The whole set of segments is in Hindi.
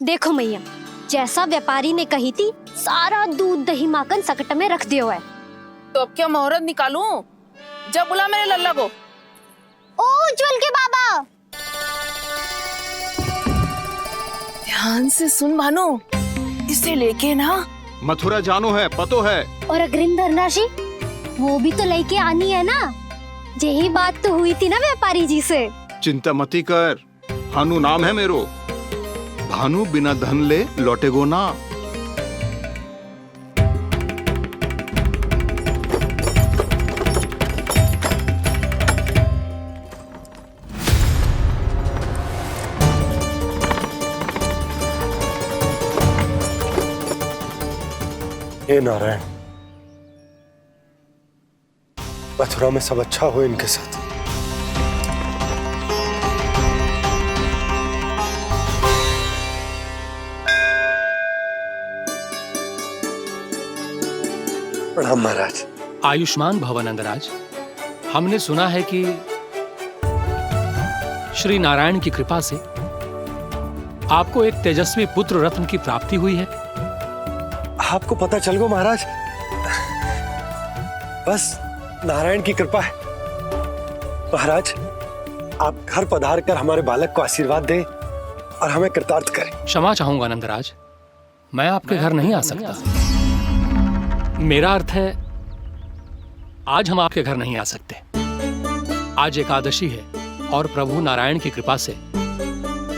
देखो मैया, जैसा व्यापारी ने कही थी सारा दूध दही माखन सकट में रख दियो है। तो अब क्या मुहूर्त निकालूं? जब बुला मेरे लल्ला को। ओ उज्जवल के बाबा, ध्यान से सुन भानु, इसे लेके ना मथुरा जानो है, पतो है। और अग्रिम धनराशि वो भी तो लेके आनी है ना। यही बात तो हुई थी ना व्यापारी जी से। चिंता मती कर, भानु नाम है मेरो। भानु बिना धन ले लौटेगो ना। हे नारायण, मथुरा में सब अच्छा हो इनके साथ। प्रणाम महाराज। आयुष्मान भव नंदराज। हमने सुना है कि श्री नारायण की कृपा से आपको एक तेजस्वी पुत्र रत्न की प्राप्ति हुई है। आपको पता चल गो महाराज, बस नारायण की कृपा है। महाराज, आप घर पधार कर हमारे बालक को आशीर्वाद दें और हमें कृतार्थ करें। क्षमा चाहूंगा नंदराज, मैं आपके घर नहीं आ सकता। मेरा अर्थ है, आज हम आपके घर नहीं आ सकते। आज एकादशी है और प्रभु नारायण की कृपा से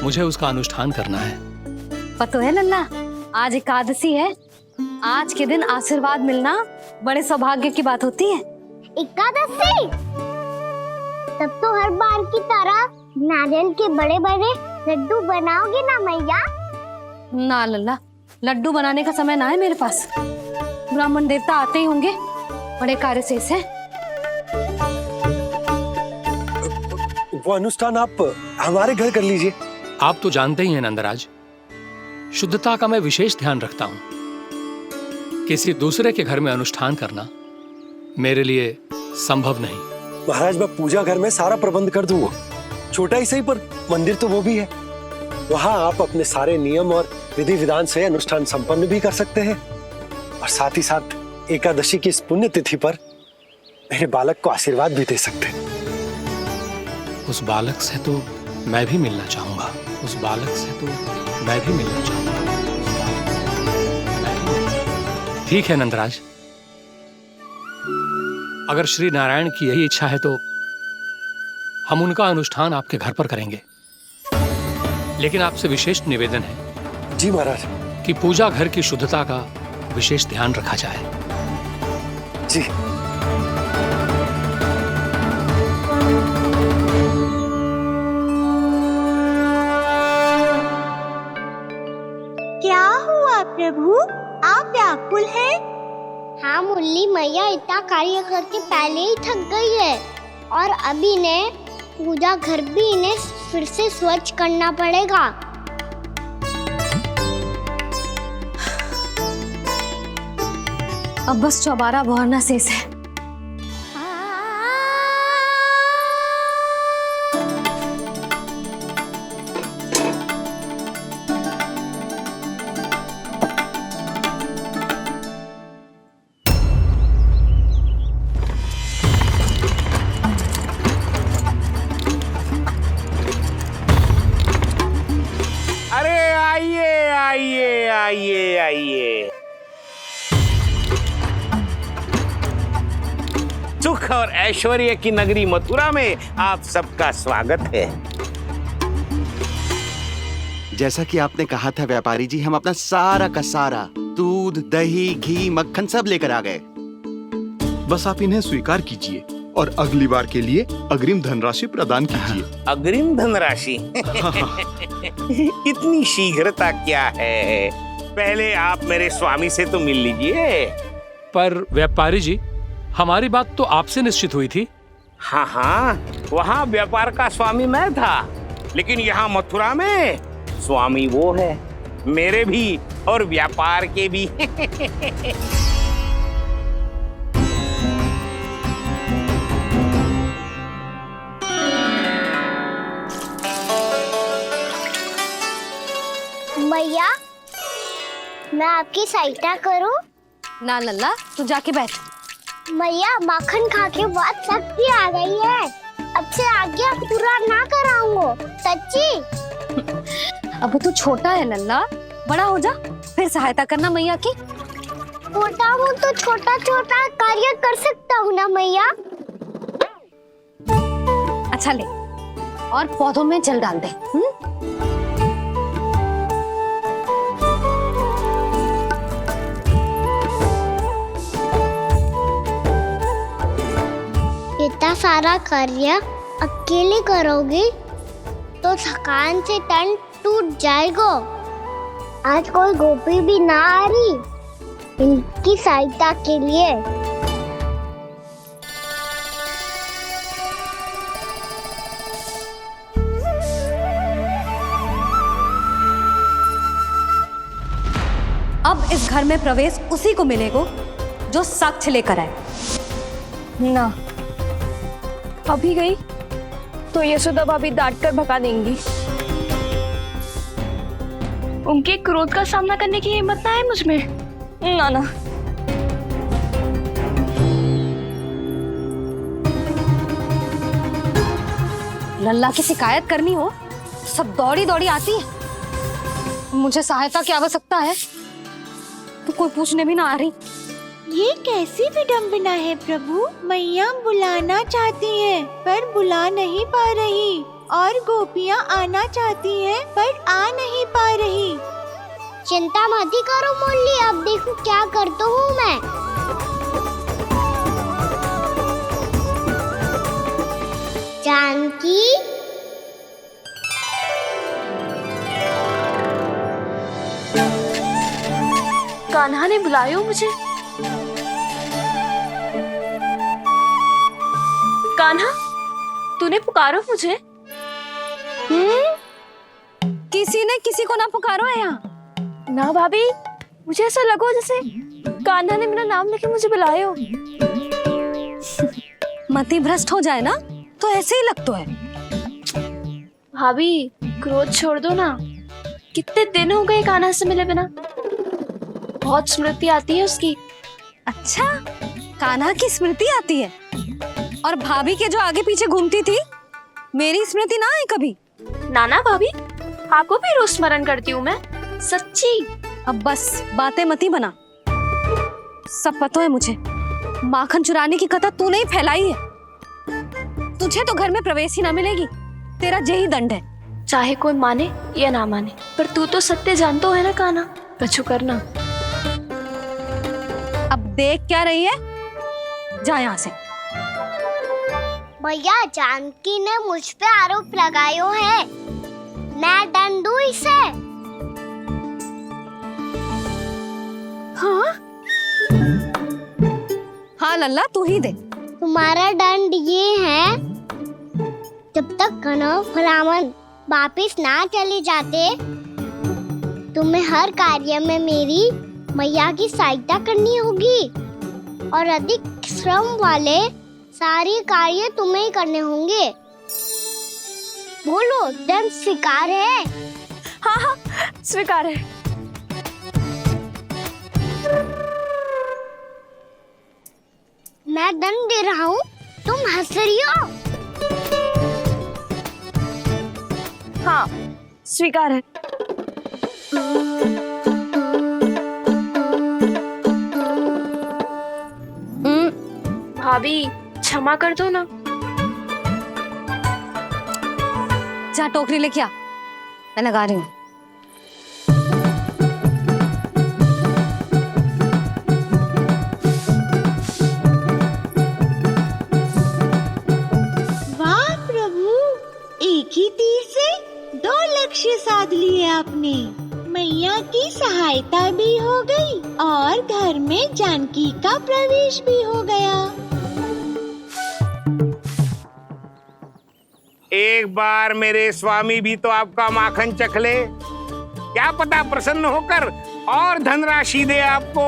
मुझे उसका अनुष्ठान करना है। पतो है लल्ला, आज एकादशी है। आज के दिन आशीर्वाद मिलना बड़े सौभाग्य की बात होती है। एकादशी? तब तो हर बार की तरह नारियल के बड़े बड़े लड्डू बनाओगे ना मैया? ना लल्ला, लड्डू बनाने का समय ना है मेरे पास। ब्राह्मण देवता आते ही होंगे, बड़े कार्य शेष है। वो अनुष्ठान आप हमारे घर कर लीजिए। आप तो जानते ही हैं नंदराज, शुद्धता का मैं विशेष ध्यान रखता हूं। किसी दूसरे के घर में अनुष्ठान करना मेरे लिए संभव नहीं। महाराज, मैं पूजा घर में सारा प्रबंध कर दूंगा। छोटा ही सही, पर मंदिर तो वो भी है। वहां आप अपने सारे नियम और विधि विधान से अनुष्ठान संपन्न भी कर सकते हैं और साथ ही साथ एकादशी की इस पुण्य तिथि पर मेरे बालक को आशीर्वाद भी दे सकते हैं। उस बालक से तो मैं भी मिलना चाहूंगा। उस बालक से तो मैं भी मिलना चाहूंगा। ठीक है नंदराज, अगर श्री नारायण की यही इच्छा है तो हम उनका अनुष्ठान आपके घर पर करेंगे। लेकिन आपसे विशेष निवेदन है जी महाराज। कि पूजा घर की शुद्धता का विशेष ध्यान रखा जाए। जी। क्या हुआ प्रभु, आप व्याकुल हैं? हाँ मुरली मैया इतना कार्य करके पहले ही थक गई है और अभी ने पूजा घर भी इन्हें फिर से स्वच्छ करना पड़ेगा। अब बस चौबारा बहरना शेष है। अरे आइए आइए आइए आइए, सुख और ऐश्वर्य की नगरी मथुरा में आप सबका स्वागत है। जैसा कि आपने कहा था व्यापारी जी, हम अपना सारा का सारा दूध दही घी मक्खन सब लेकर आ गए। बस आप इन्हें स्वीकार कीजिए और अगली बार के लिए अग्रिम धनराशि प्रदान कीजिए। अग्रिम धनराशि? इतनी शीघ्रता क्या है? पहले आप मेरे स्वामी से तो मिल लीजिए। पर व्यापारी जी, हमारी बात तो आपसे निश्चित हुई थी। हाँ हाँ, वहाँ व्यापार का स्वामी मैं था, लेकिन यहाँ मथुरा में स्वामी वो है, मेरे भी और व्यापार के भी। मैया, मैं आपकी सहायता करूं? ना लल्ला, तू जाके बैठ। मैया, माखन खा के बहुत शक्ति आ गई है। अब से आगे पूरा ना कराऊंगा, सच्ची। अब तू छोटा है लल्ला, बड़ा हो जा फिर सहायता करना मैया की। छोटा हूँ तो छोटा छोटा कार्य कर सकता हूँ ना मैया। अच्छा ले, और पौधों में जल डाल दे। इतना सारा कार्य अकेले करोगे तो थकान से तन टूट जाएगा। आज कोई गोपी भी ना आ रही इनकी सहायता के लिए। अब इस घर में प्रवेश उसी को मिलेगा जो साक्ष्य लेकर आए। ना, अभी गई तो यशोदा भाभी डांट कर भगा देंगी। उनके क्रोध का सामना करने की हिम्मत ना है मुझ में। ना ना, लल्ला की शिकायत करनी हो सब दौड़ी दौड़ी आती है। मुझे सहायता की आवश्यकता है तो कोई पूछने भी ना आ रही। ये कैसी विडंबना है प्रभु। मैया बुलाना चाहती हैं पर बुला नहीं पा रही, और गोपियाँ आना चाहती हैं पर आ नहीं पा रही। चिंता मत ही करो मुरली, अब देखो क्या करता हूँ मैं। जानकी, कान्हा ने बुलाया मुझे। कान्हा, तूने पुकारो मुझे। किसी ने किसी को ना पुकारो है यहाँ। ना भाभी, मुझे ऐसा लगो जैसे कान्हा ने मेरा नाम लेके मुझे बुलायो। मति भ्रष्ट हो जाए ना तो ऐसे ही लगता है। भाभी, क्रोध छोड़ दो ना। कितने दिन हो गए कान्हा से मिले बिना। बहुत स्मृति आती है उसकी। अच्छा, कान्हा की स्मृति आती है और भाभी के जो आगे पीछे घूमती थी मेरी स्मृति ना आई कभी। नाना भाभी, आपको भी रोज स्मरण करती हूँ मैं, सच्ची। अब बस बातें मत ही बना। सब पता है मुझे, माखन चुराने की कथा तूने ही फैलाई है। तुझे तो घर में प्रवेश ही ना मिलेगी, तेरा यही दंड है। चाहे कोई माने या ना माने, पर तू तो सत्य जानता है ना कान्हा। कछु करना। अब देख क्या रही है, जा यहाँ से। भैया, जानकी ने मुझ पे आरोप लगायो है, मैं दंड दूं इसे। हाँ हाँ लल्ला, तू ही दे। तुम्हारा दंड ये है, जब तक कनव ब्राह्मण वापिस ना चले जाते तुम्हें हर कार्य में मेरी मैया की सहायता करनी होगी, और अधिक श्रम वाले सारे कार्य तुम्हें ही करने होंगे। बोलो, दंड स्वीकार है? हाँ हाँ, स्वीकार है। मैं दंड दे रहा हूँ, तुम हंस रही हो? हाँ, स्वीकार है। भाभी, क्षमा कर दो ना। जा टोकरी लेके आ, मैं लगा रही हूँ। वाह प्रभु, एक ही तीर से 2 लक्ष्य साध लिए आपने। मैया की सहायता भी हो गई और घर में जानकी का प्रवेश भी हो गया। एक बार मेरे स्वामी भी तो आपका माखन चख ले, क्या पता प्रसन्न होकर और धनराशि दे आपको।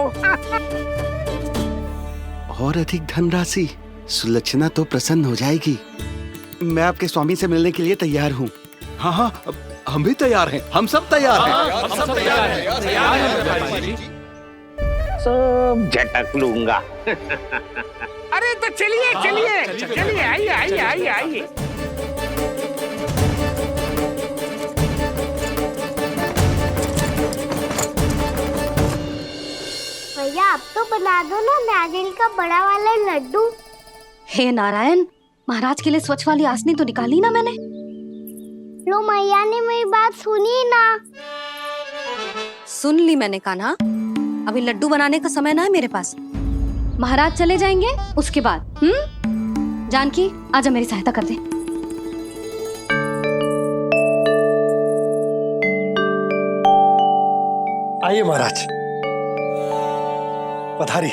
और अधिक धनराशि, सुलक्षणा तो प्रसन्न हो जाएगी। मैं आपके स्वामी से मिलने के लिए तैयार हूँ। हाँ हाँ, हम भी तैयार हैं, हम सब तैयार हैं। हम सब तैयार हैं, तैयार हैं व्यापारी जी। सब झटक लूंगा। अरे तो चलिए चलिए चलिए, आइए आइए आइए आइए। भैया आप तो बना दो ना नारियल का बड़ा वाला लड्डू। हे नारायण, महाराज के लिए स्वच्छ वाली आसनी तो निकाली ना मैंने। लो मैया ने मेरी बात सुनी ना। सुन ली मैंने कान्हा, अभी लड्डू बनाने का समय ना है मेरे पास। महाराज चले जाएंगे उसके बाद। जानकी आजा मेरी सहायता कर दे। आइए महाराज, पधारी।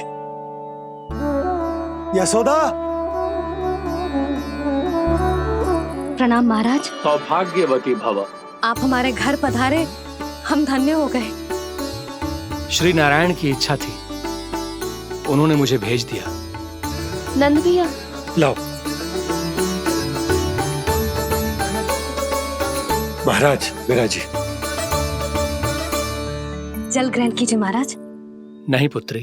यशोदा। प्रणाम महाराज। सौभाग्यवती भव। आप हमारे घर पधारे, हम धन्य हो गए। श्री नारायण की इच्छा थी, उन्होंने मुझे भेज दिया। नंद भैया, लाओ। महाराज विराजी। जल ग्रहण कीजिए महाराज। नहीं पुत्री,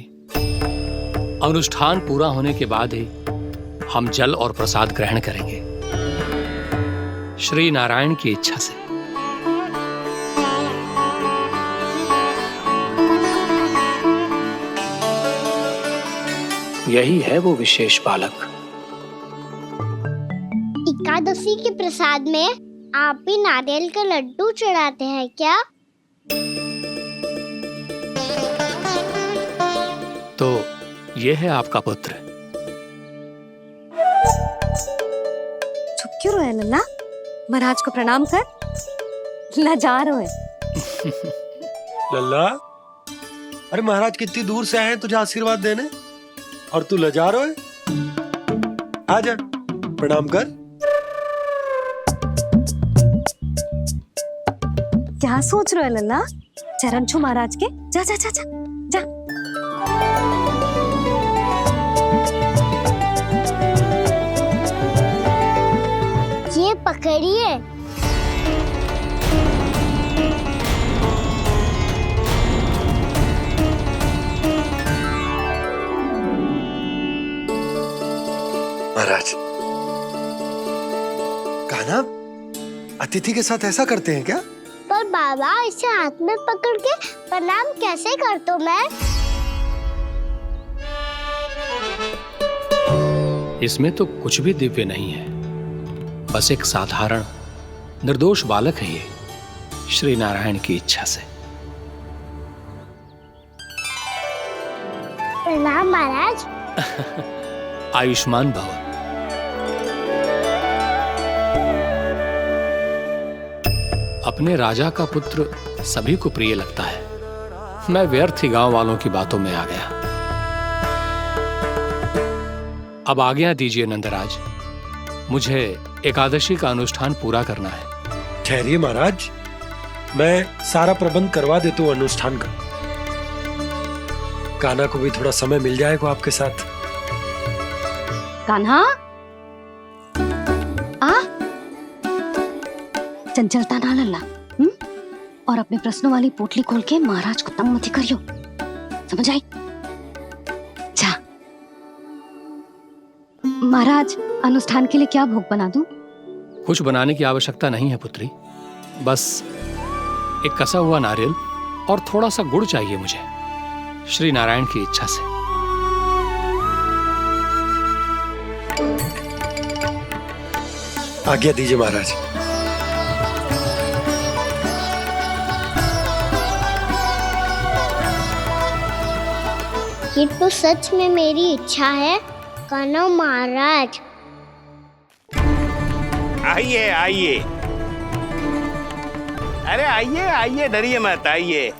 अनुष्ठान पूरा होने के बाद ही हम जल और प्रसाद ग्रहण करेंगे, श्री नारायण की इच्छा से। यही है वो विशेष बालक। एकादशी के प्रसाद में आप भी नारियल का लड्डू चढ़ाते हैं क्या? तो ये है आपका पुत्र। चुप क्यों रोए लल्ला? महाराज को प्रणाम कर। लजा रोए। लल्ला, अरे महाराज कितनी दूर से आए हैं तुझे आशीर्वाद देने, और तू लजा रहा है? आजा, प्रणाम कर। क्या सोच रहे हो लल्ला? चरण छू महाराज के। जा जा जा जा जा। ये पकड़िए। महाराज, कान्हा अतिथि के साथ ऐसा करते हैं क्या? पर बाबा, इसे हाथ में पकड़ के प्रणाम कैसे करता हूँ मैं? इसमें तो कुछ भी दिव्य नहीं है, बस एक साधारण निर्दोष बालक है ये, श्री नारायण की इच्छा से। प्रणाम महाराज। आयुष्मान भव। अपने राजा का पुत्र सभी को प्रिय लगता है। मैं व्यर्थ ही गांव वालों की बातों में आ गया। अब आज्ञा दीजिए नंदराज, मुझे एकादशी का अनुष्ठान पूरा करना है। ठहरिए महाराज, मैं सारा प्रबंध करवा देता हूँ अनुष्ठान का। कान्हा को भी थोड़ा समय मिल जाएगा आपके साथ। कान्हा, आ चंचलता ना लल्ला। और अपने प्रश्नों वाली पोटली खोल के महाराज को तंग मत करियो, समझ आई? जा। महाराज, अनुष्ठान के लिए क्या भोग बना दूं? कुछ बनाने की आवश्यकता नहीं है पुत्री, बस एक कसा हुआ नारियल और थोड़ा सा गुड़ चाहिए मुझे, श्री नारायण की इच्छा से। आज्ञा दीजिए महाराज। ये तो सच में मेरी इच्छा है कान्हा महाराज। आइए आइए, अरे आइए आइए, डरिए मत, आइए।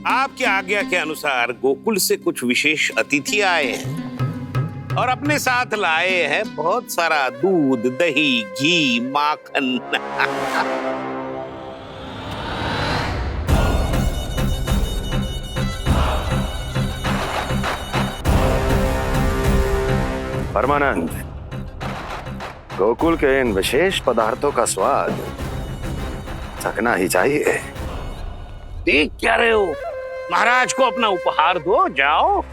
आपकी आज्ञा के अनुसार गोकुल से कुछ विशेष अतिथि आए हैं और अपने साथ लाए हैं बहुत सारा दूध, दही, घी, माखन। परमानंद, गोकुल के इन विशेष पदार्थों का स्वाद चखना ही चाहिए। देख क्या रहे हो? महाराज को अपना उपहार दो, जाओ।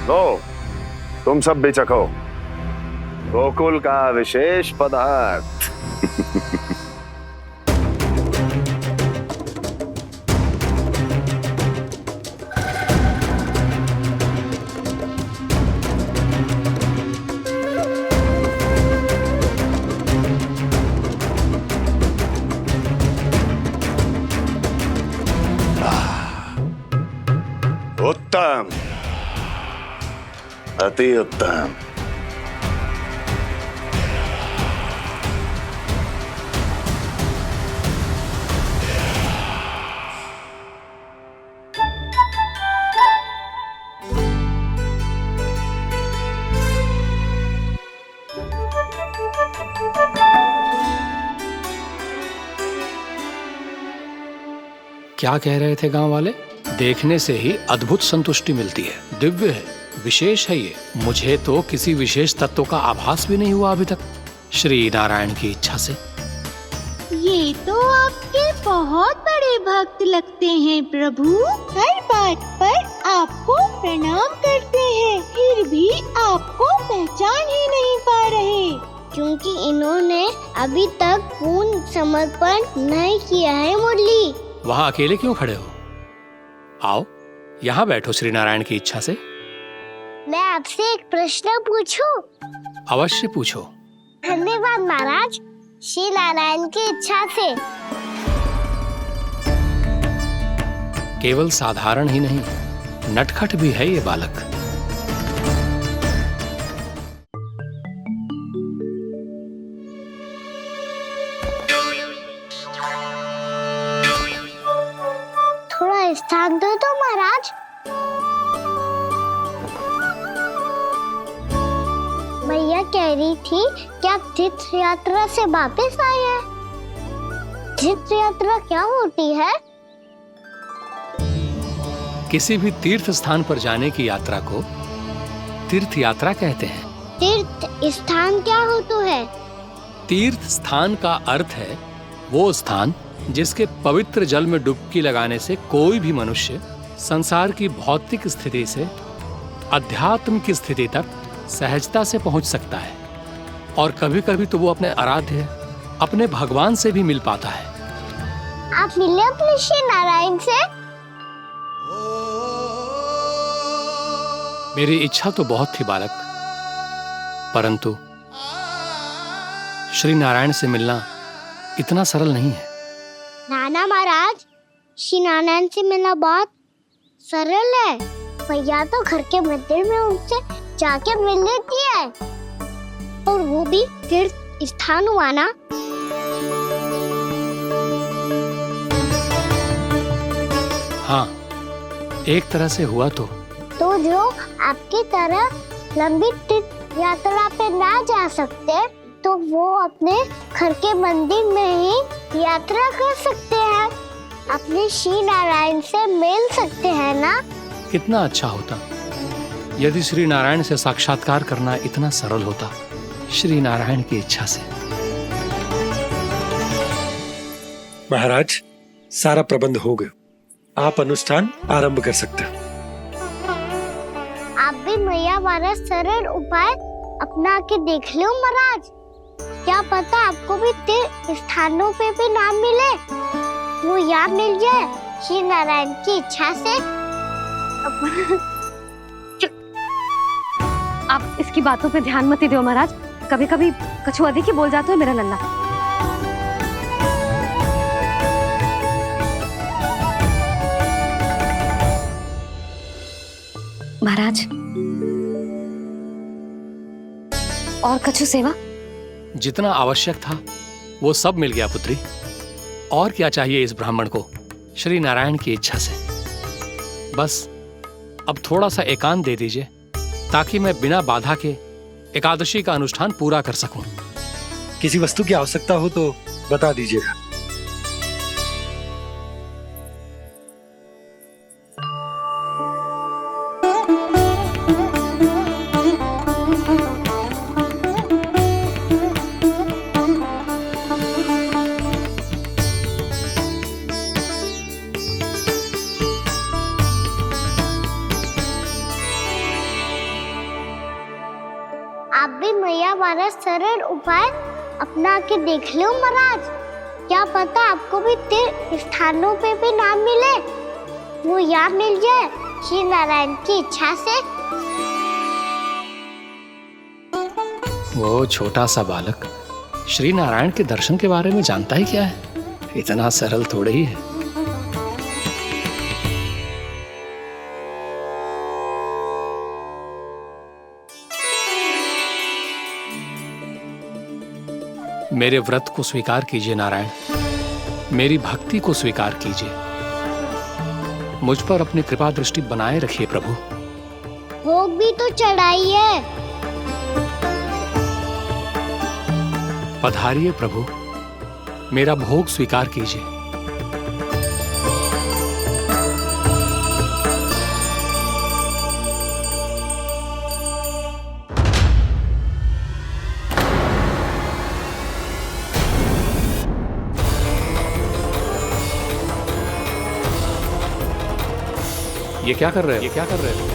लो, तुम सब भी चखो गोकुल का विशेष पदार्थ। उत्तम, अति उत्तम। क्या कह रहे थे गांव वाले? देखने से ही अद्भुत संतुष्टि मिलती है, दिव्य है, विशेष है ये। मुझे तो किसी विशेष तत्व का आभास भी नहीं हुआ अभी तक, श्री नारायण की इच्छा से। ये तो आपके बहुत बड़े भक्त लगते हैं प्रभु। हर बात पर आपको प्रणाम करते हैं, फिर भी आपको पहचान ही नहीं पा रहे। क्योंकि इन्होंने अभी तक पूर्ण समर्पण नहीं किया है मुरली। वहाँ अकेले क्यों खड़े हो? आओ यहाँ बैठो श्री नारायण की इच्छा से। मैं आपसे एक प्रश्न पूछूं? अवश्य पूछो। धन्यवाद महाराज, श्री नारायण की इच्छा से। केवल साधारण ही नहीं, नटखट भी है ये बालक। थोड़ा स्थान दो तो महाराज। भैया कह रही थी कि आप तीर्थ यात्रा से वापस आए हैं। तीर्थ यात्रा क्या होती है? किसी भी तीर्थ स्थान पर जाने की यात्रा को तीर्थ यात्रा कहते हैं। तीर्थ स्थान क्या होता है? तीर्थ स्थान का अर्थ है वो स्थान जिसके पवित्र जल में डुबकी लगाने से कोई भी मनुष्य संसार की भौतिक स्थिति से अध्यात्म की स्थिति तक सहजता से पहुंच सकता है, और कभी कभी तो वो अपने आराध्य, अपने भगवान से भी मिल पाता है। आप मिले अपने श्री नारायण से? मेरी इच्छा तो बहुत थी बालक, परंतु श्री नारायण से मिलना इतना सरल नहीं है। नाना महाराज, श्री नारायण से मिलना बहुत सरल है। भैया तो घर के मंदिर में उनसे जाके मिल लेती है, और वो भी तीर्थ स्थान हुआ ना। हाँ, एक तरह से हुआ तो जो आपकी तरह लंबी तीर्थ यात्रा पे ना जा सकते, तो वो अपने घर के मंदिर में ही यात्रा कर सकते हैं, अपने श्री नारायण से मिल सकते हैं ना। कितना अच्छा होता यदि श्री नारायण से साक्षात्कार करना इतना सरल होता, श्री नारायण की इच्छा से। महाराज, सारा प्रबंध हो गया, आप अनुष्ठान आरंभ कर सकते हैं। आप भी मैया वाला सरल उपाय अपना के देख लो महाराज। क्या पता आपको भी तीर्थ स्थानों पे भी नाम मिले, वो यहाँ मिल जाए श्री नारायण की इच्छा से। आप इसकी बातों पे ध्यान मत दो महाराज, कभी कभी कछु अधिक ही बोल जाते हो मेरा लल्ला। महाराज, और कछु सेवा? जितना आवश्यक था वो सब मिल गया पुत्री। और क्या चाहिए इस ब्राह्मण को श्री नारायण की इच्छा से। बस अब थोड़ा सा एकांत दे दीजिए ताकि मैं बिना बाधा के एकादशी का अनुष्ठान पूरा कर सकूं। किसी वस्तु की आवश्यकता हो तो बता दीजिएगा। आप भी मैया वाला सरल उपाय अपना के देख लो महाराज। क्या पता आपको भी तीर्थ स्थानों पे भी नाम मिले, वो यहाँ मिल जाए श्री नारायण की इच्छा से। वो छोटा सा बालक श्री नारायण के दर्शन के बारे में जानता ही क्या है? इतना सरल थोड़े ही है। मेरे व्रत को स्वीकार कीजिए नारायण, मेरी भक्ति को स्वीकार कीजिए। मुझ पर अपनी कृपा दृष्टि बनाए रखिए प्रभु। भोग भी तो चढ़ाइए। पधारिए प्रभु, मेरा भोग स्वीकार कीजिए। ये क्या कर रहे हो?